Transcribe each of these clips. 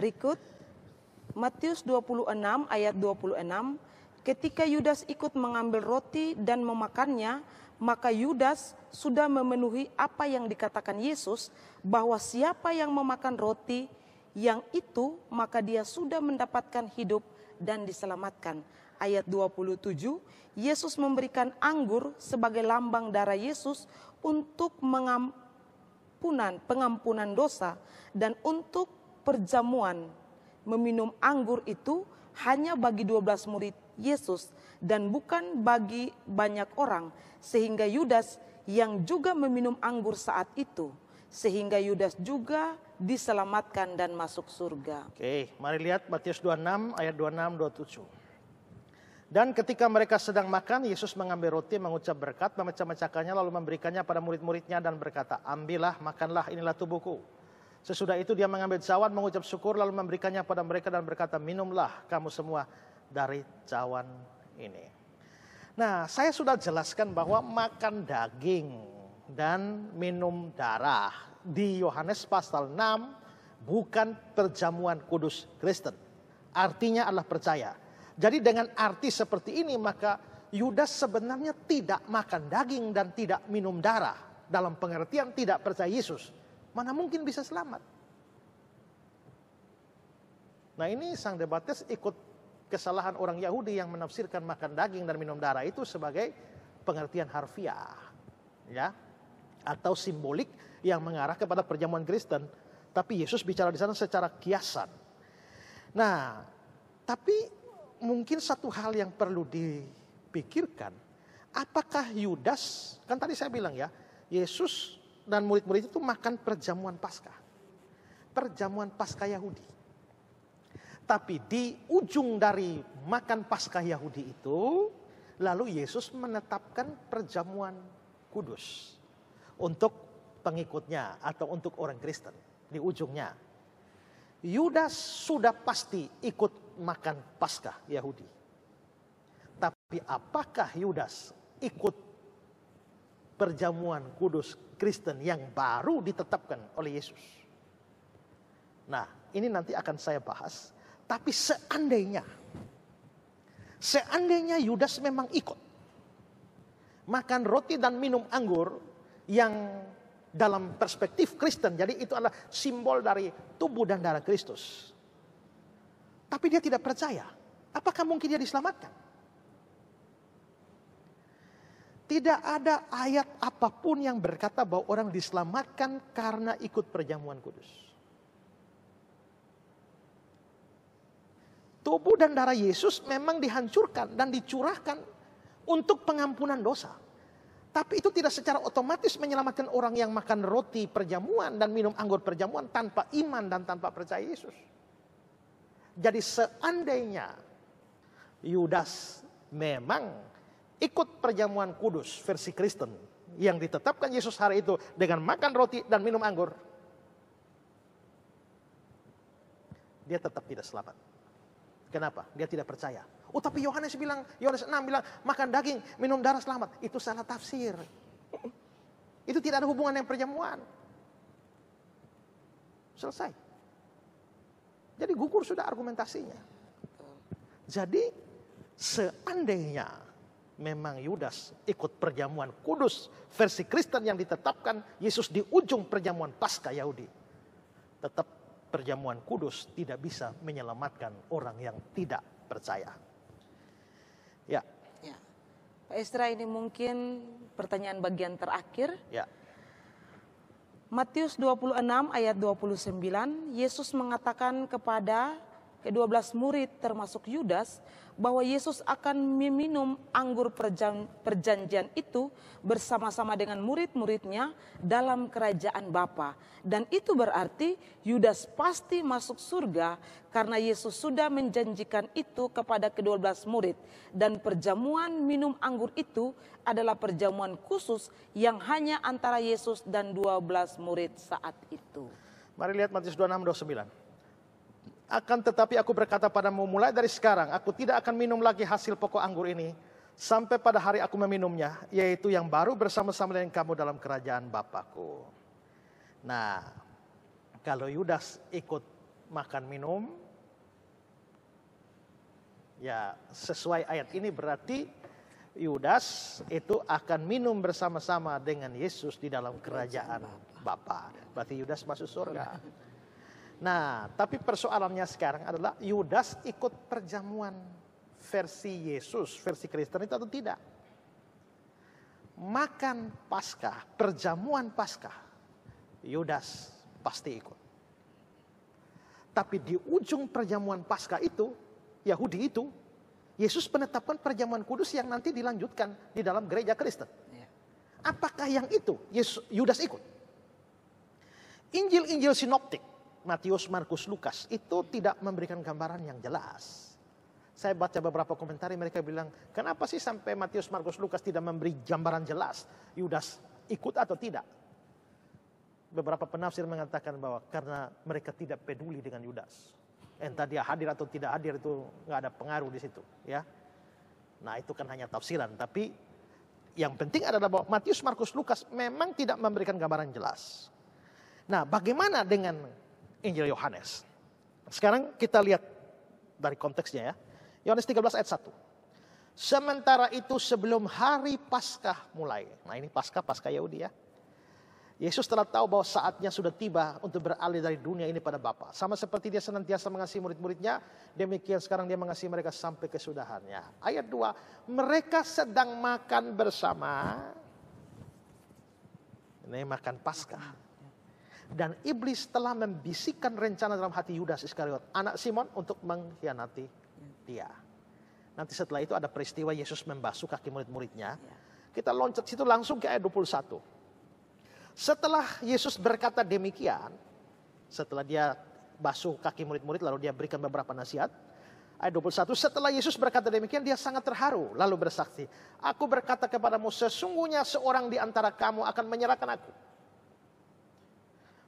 Berikut Matius 26 ayat 26, ketika Yudas ikut mengambil roti dan memakannya, maka Yudas sudah memenuhi apa yang dikatakan Yesus, bahwa siapa yang memakan roti yang itu, maka dia sudah mendapatkan hidup dan diselamatkan. Ayat 27, Yesus memberikan anggur sebagai lambang darah Yesus untuk pengampunan dosa dan untuk perjamuan. Meminum anggur itu hanya bagi 12 murid Yesus dan bukan bagi banyak orang, sehingga Yudas yang juga meminum anggur saat itu, sehingga Yudas juga diselamatkan dan masuk surga. Oke, mari lihat Matius 26 ayat 26-27. Dan ketika mereka sedang makan, Yesus mengambil roti, mengucap berkat, memecah-mecahkannya, lalu memberikannya pada murid-muridnya dan berkata, ambillah, makanlah, inilah tubuhku. Sesudah itu dia mengambil cawan, mengucap syukur, lalu memberikannya pada mereka dan berkata, minumlah kamu semua dari cawan ini. Nah, saya sudah jelaskan bahwa makan daging dan minum darah di Yohanes pasal 6 bukan perjamuan kudus Kristen. Artinya adalah percaya. Jadi dengan arti seperti ini, maka Yudas sebenarnya tidak makan daging dan tidak minum darah. Dalam pengertian tidak percaya Yesus. Mana mungkin bisa selamat? Nah, ini sang debates ikut kesalahan orang Yahudi yang menafsirkan makan daging dan minum darah itu sebagai pengertian harfiah, ya, atau simbolik yang mengarah kepada perjamuan Kristen. Tapi Yesus bicara di sana secara kiasan. Nah, tapi mungkin satu hal yang perlu dipikirkan, apakah Yudas, kan tadi saya bilang ya, Yesus dan murid-murid itu makan perjamuan Paskah. Perjamuan Paskah Yahudi. Tapi di ujung dari makan Paskah Yahudi itu, lalu Yesus menetapkan perjamuan kudus untuk pengikutnya atau untuk orang Kristen di ujungnya. Yudas sudah pasti ikut makan Paskah Yahudi. Tapi apakah Yudas ikut perjamuan kudus Kristen yang baru ditetapkan oleh Yesus? Nah, ini nanti akan saya bahas. Tapi seandainya Yudas memang ikut makan roti dan minum anggur yang dalam perspektif Kristen, jadi itu adalah simbol dari tubuh dan darah Kristus. Tapi dia tidak percaya. Apakah mungkin dia diselamatkan? Tidak ada ayat apapun yang berkata bahwa orang diselamatkan karena ikut perjamuan kudus. Tubuh dan darah Yesus memang dihancurkan dan dicurahkan untuk pengampunan dosa. Tapi itu tidak secara otomatis menyelamatkan orang yang makan roti perjamuan dan minum anggur perjamuan tanpa iman dan tanpa percaya Yesus. Jadi seandainya Yudas memang ikut perjamuan kudus versi Kristen yang ditetapkan Yesus hari itu dengan makan roti dan minum anggur, dia tetap tidak selamat. Kenapa? Dia tidak percaya. Oh, tapi Yohanes 6 bilang makan daging, minum darah selamat. Itu salah tafsir. Itu tidak ada hubungan dengan perjamuan. Selesai. Jadi gugur sudah argumentasinya. Jadi seandainya memang Yudas ikut perjamuan kudus versi Kristen yang ditetapkan Yesus di ujung perjamuan Paskah Yahudi, tetap perjamuan kudus tidak bisa menyelamatkan orang yang tidak percaya. Ya. Pak Estra, ini mungkin pertanyaan bagian terakhir. Ya. Matius 26 ayat 29, Yesus mengatakan kepada ke-12 murid termasuk Yudas bahwa Yesus akan meminum anggur perjanjian itu bersama-sama dengan murid-muridnya dalam kerajaan Bapa. Dan itu berarti Yudas pasti masuk surga karena Yesus sudah menjanjikan itu kepada ke-12 murid. Dan perjamuan minum anggur itu adalah perjamuan khusus yang hanya antara Yesus dan 12 murid saat itu. Mari lihat Matius 26-29. Akan tetapi aku berkata padamu, mulai dari sekarang aku tidak akan minum lagi hasil pokok anggur ini sampai pada hari aku meminumnya, yaitu yang baru bersama-sama dengan kamu dalam kerajaan Bapakku. Nah, kalau Yudas ikut makan minum. Ya, sesuai ayat ini berarti Yudas itu akan minum bersama-sama dengan Yesus di dalam kerajaan Bapa. Berarti Yudas masuk surga. Nah, tapi persoalannya sekarang adalah Yudas ikut perjamuan versi Yesus, versi Kristen itu atau tidak? Makan Paskah, perjamuan Paskah, Yudas pasti ikut. Tapi di ujung perjamuan Paskah itu, Yahudi itu, Yesus menetapkan perjamuan kudus yang nanti dilanjutkan di dalam gereja Kristen. Apakah yang itu Yudas ikut? Injil-injil sinoptik, Matius, Markus, Lukas, itu tidak memberikan gambaran yang jelas. Saya baca beberapa komentar, mereka bilang, kenapa sih sampai Matius, Markus, Lukas tidak memberi gambaran jelas Yudas ikut atau tidak? Beberapa penafsir mengatakan bahwa karena mereka tidak peduli dengan Yudas. Entah dia hadir atau tidak hadir itu nggak ada pengaruh di situ, ya. Nah, itu kan hanya tafsiran, tapi yang penting adalah bahwa Matius, Markus, Lukas memang tidak memberikan gambaran jelas. Nah, bagaimana dengan Injil Yohanes? Sekarang kita lihat dari konteksnya, ya. Yohanes 13 ayat 1. Sementara itu sebelum hari Paskah mulai. Nah, ini Paskah Yahudi, ya. Yesus telah tahu bahwa saatnya sudah tiba untuk beralih dari dunia ini pada Bapa. Sama seperti dia senantiasa mengasihi murid-muridnya, demikian sekarang dia mengasihi mereka sampai kesudahannya. Ayat 2, mereka sedang makan bersama. Ini makan Paskah. Dan iblis telah membisikkan rencana dalam hati Yudas Iskariot, anak Simon, untuk mengkhianati dia. Nanti setelah itu ada peristiwa Yesus membasuh kaki murid-muridnya. Kita loncat situ langsung ke ayat 21. Setelah Yesus berkata demikian, setelah dia basuh kaki murid-murid lalu dia berikan beberapa nasihat. Ayat 21, setelah Yesus berkata demikian dia sangat terharu lalu bersaksi, aku berkata kepadamu sesungguhnya seorang di antara kamu akan menyerahkan aku.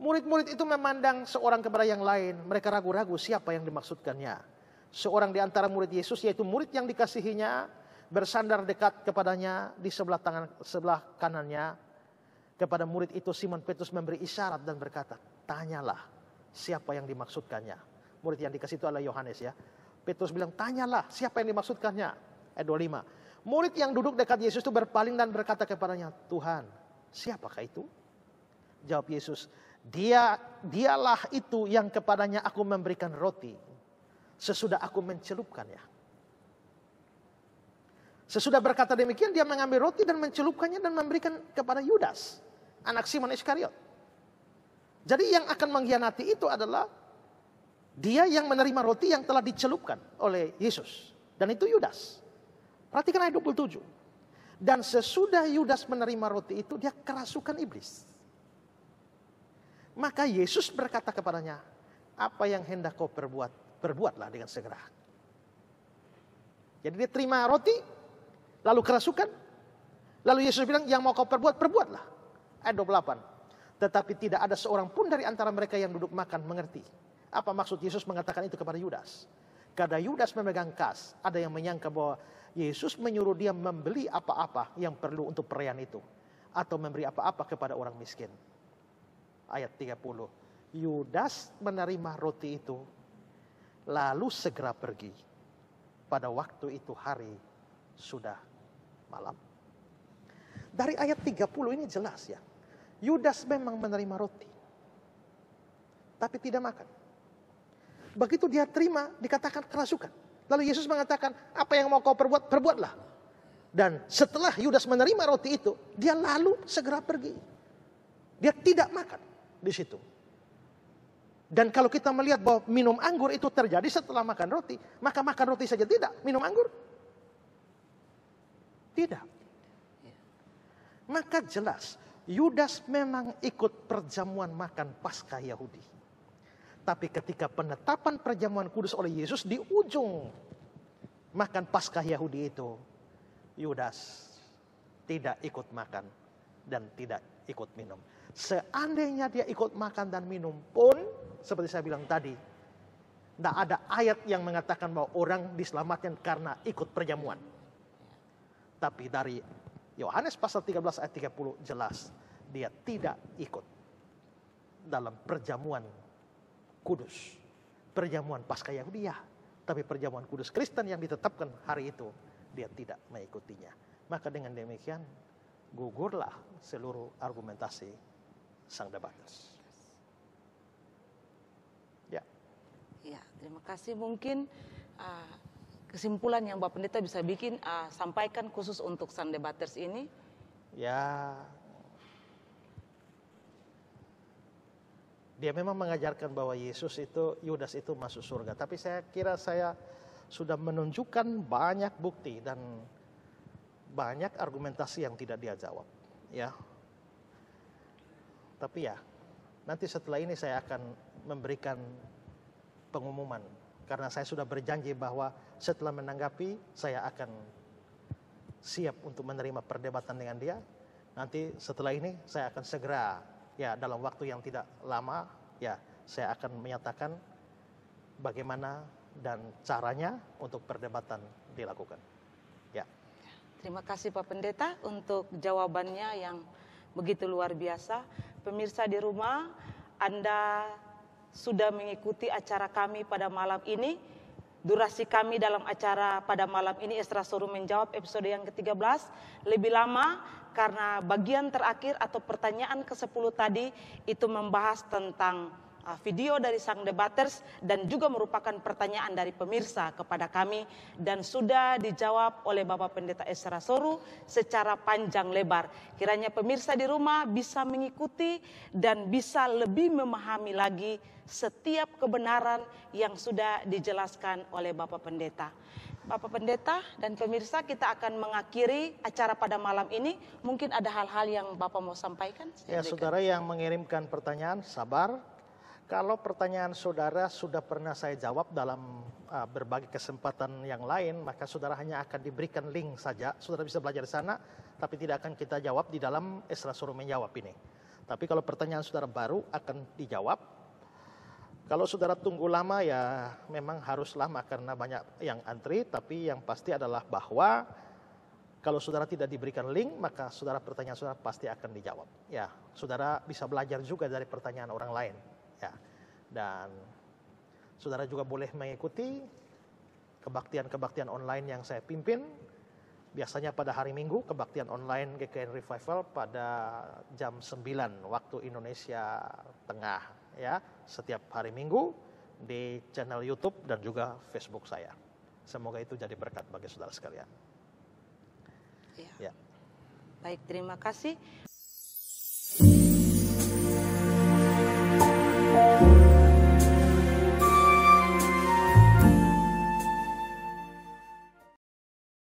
Murid-murid itu memandang seorang kepada yang lain, mereka ragu-ragu siapa yang dimaksudkannya. Seorang di antara murid Yesus, yaitu murid yang dikasihinya, bersandar dekat kepadanya di sebelah kanannya. Kepada murid itu Simon Petrus memberi isyarat dan berkata, tanyalah siapa yang dimaksudkannya. Murid yang dikasih itu adalah Yohanes, ya. Petrus bilang, tanyalah siapa yang dimaksudkannya. Ayat 25. Murid yang duduk dekat Yesus itu berpaling dan berkata kepadanya, Tuhan, siapakah itu? Jawab Yesus, dialah itu yang kepadanya aku memberikan roti sesudah aku mencelupkannya. Sesudah berkata demikian, dia mengambil roti dan mencelupkannya dan memberikan kepada Yudas, anak Simon Iskariot. Jadi yang akan mengkhianati itu adalah dia yang menerima roti yang telah dicelupkan oleh Yesus. Dan itu Yudas. Perhatikan ayat 27. Dan sesudah Yudas menerima roti itu, dia kerasukan iblis. Maka Yesus berkata kepadanya, apa yang hendak kau perbuat? Perbuatlah dengan segera. Jadi dia terima roti, lalu kerasukan. Lalu Yesus bilang, yang mau kau perbuat, perbuatlah. Ayat 28. Tetapi tidak ada seorang pun dari antara mereka yang duduk makan mengerti. Apa maksud Yesus mengatakan itu kepada Yudas? Karena Yudas memegang kas, ada yang menyangka bahwa Yesus menyuruh dia membeli apa-apa yang perlu untuk perayaan itu. Atau memberi apa-apa kepada orang miskin. Ayat 30. Yudas menerima roti itu, lalu segera pergi. Pada waktu itu hari sudah malam. Dari ayat 30 ini jelas, ya. Yudas memang menerima roti, tapi tidak makan. Begitu dia terima, dikatakan kerasukan. Lalu Yesus mengatakan, apa yang mau kau perbuat, perbuatlah. Dan setelah Yudas menerima roti itu, dia lalu segera pergi. Dia tidak makan di situ. Dan kalau kita melihat bahwa minum anggur itu terjadi setelah makan roti, maka makan roti saja tidak, minum anggur tidak. Maka jelas Yudas memang ikut perjamuan makan Paskah Yahudi. Tapi ketika penetapan perjamuan kudus oleh Yesus di ujung makan Paskah Yahudi itu, Yudas tidak ikut makan dan tidak ikut minum. Seandainya dia ikut makan dan minum pun, seperti saya bilang tadi, tidak ada ayat yang mengatakan bahwa orang diselamatkan karena ikut perjamuan. Tapi dari Yohanes pasal 13 ayat 30 jelas, dia tidak ikut dalam perjamuan kudus perjamuan Paskah Yahudi ya, tapi perjamuan kudus Kristen yang ditetapkan hari itu dia tidak mengikutinya. Maka dengan demikian gugurlah seluruh argumentasi sang debaters. Ya. Ya, terima kasih. Mungkin kesimpulan yang Bapak Pendeta bisa bikin sampaikan khusus untuk sang debaters ini. Ya, dia memang mengajarkan bahwa Yudas itu masuk surga. Tapi saya kira saya sudah menunjukkan banyak bukti dan banyak argumentasi yang tidak dia jawab. Ya. Tapi ya, nanti setelah ini saya akan memberikan pengumuman. Karena saya sudah berjanji bahwa setelah menanggapi, saya akan siap untuk menerima perdebatan dengan dia. Nanti setelah ini saya akan segera, ya dalam waktu yang tidak lama, ya saya akan menyatakan bagaimana dan caranya untuk perdebatan dilakukan. Ya. Terima kasih Pak Pendeta untuk jawabannya yang begitu luar biasa. Pemirsa di rumah, Anda sudah mengikuti acara kami pada malam ini. Durasi kami dalam acara pada malam ini Esra Soru menjawab episode yang ke-13 lebih lama karena bagian terakhir atau pertanyaan ke-10 tadi itu membahas tentang video dari sang debaters dan juga merupakan pertanyaan dari pemirsa kepada kami dan sudah dijawab oleh Bapak Pendeta Esra Soru secara panjang lebar. Kiranya pemirsa di rumah bisa mengikuti dan bisa lebih memahami lagi setiap kebenaran yang sudah dijelaskan oleh Bapak Pendeta. Bapak Pendeta dan pemirsa, kita akan mengakhiri acara pada malam ini. Mungkin ada hal-hal yang Bapak mau sampaikan? Ya, saudara yang mengirimkan pertanyaan, sabar. Kalau pertanyaan saudara sudah pernah saya jawab dalam berbagai kesempatan yang lain, maka saudara hanya akan diberikan link saja. Saudara bisa belajar di sana, tapi tidak akan kita jawab di dalam Esra Soru menjawab ini. Tapi kalau pertanyaan saudara baru akan dijawab. Kalau saudara tunggu lama ya memang harus lama karena banyak yang antri, tapi yang pasti adalah bahwa kalau saudara tidak diberikan link, maka pertanyaan saudara pasti akan dijawab. Ya, saudara bisa belajar juga dari pertanyaan orang lain. Ya, dan saudara juga boleh mengikuti kebaktian-kebaktian online yang saya pimpin. Biasanya pada hari Minggu, kebaktian online GKN Revival pada jam 9 waktu Indonesia Tengah. Ya, setiap hari Minggu di channel YouTube dan juga Facebook saya. Semoga itu jadi berkat bagi saudara sekalian. Ya. Baik, terima kasih.